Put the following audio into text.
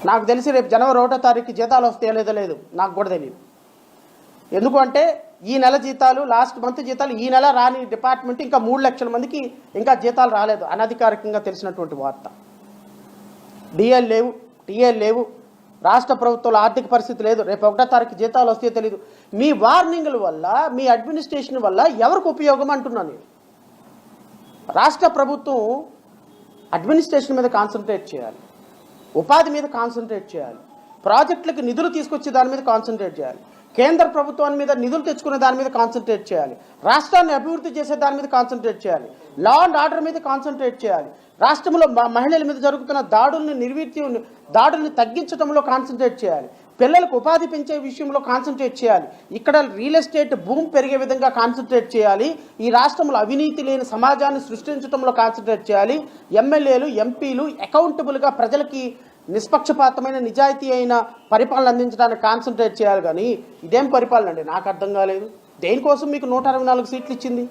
నాకు తెలిసి రేపు జనవరి 1వ తారీఖు జీతాలు వస్తాయో లేదో లేదు నాకు కూడా తెలియదు. ఎందుకంటే ఈ నెల జీతాలు, లాస్ట్ మంత్ జీతాలు ఈ నెల రాని డిపార్ట్మెంట్ ఇంకా 3 లక్షల మందికి ఇంకా జీతాలు రాలేదు, అనధికారికంగా తెలిసినటువంటి వార్త. డిఎల్ లేవు, టీఎల్ లేవు, రాష్ట్ర ప్రభుత్వంలో ఆర్థిక పరిస్థితి లేదు, రేపు 1వ తారీఖు జీతాలు వస్తాయో తెలియదు. మీ వార్నింగ్ల వల్ల, మీ అడ్మినిస్ట్రేషన్ వల్ల ఎవరికి ఉపయోగం అంటున్నాను నేను. రాష్ట్ర ప్రభుత్వం అడ్మినిస్ట్రేషన్ మీద కాన్సన్ట్రేట్ చేయాలి, ఉపాధి మీద కాన్సన్ట్రేట్ చేయాలి, ప్రాజెక్టులకు నిధులు తీసుకొచ్చి దాని మీద కాన్సన్ట్రేట్ చేయాలి, కేంద్ర ప్రభుత్వాన్ని మీద నిధులు తెచ్చుకునే దాని మీద కాన్సన్ట్రేట్ చేయాలి, రాష్ట్రాన్ని అభివృద్ధి చేసే దాని మీద కాన్సన్ట్రేట్ చేయాలి, లా అండ్ ఆర్డర్ మీద కాన్సన్ట్రేట్ చేయాలి, రాష్ట్రంలో మహిళల మీద జరుగుతున్న దాడుల్ని తగ్గించడంలో కాన్సన్ట్రేట్ చేయాలి, పిల్లలకు ఉపాధి పెంచే విషయంలో కాన్సన్ట్రేట్ చేయాలి, ఇక్కడ రియల్ ఎస్టేట్ భూమి పెరిగే విధంగా కాన్సన్ట్రేట్ చేయాలి, ఈ రాష్ట్రంలో అవినీతి లేని సమాజాన్ని సృష్టించడంలో కాన్సన్ట్రేట్ చేయాలి, ఎమ్మెల్యేలు ఎంపీలు అకౌంటబుల్గా ప్రజలకి నిష్పక్షపాతమైన నిజాయితీ అయిన పరిపాలన అందించడానికి కాన్సన్ట్రేట్ చేయాలి. కానీ ఇదేం పరిపాలన అండి, నాకు అర్థం కాలేదు. దేనికోసం మీకు 164 సీట్లు ఇచ్చింది?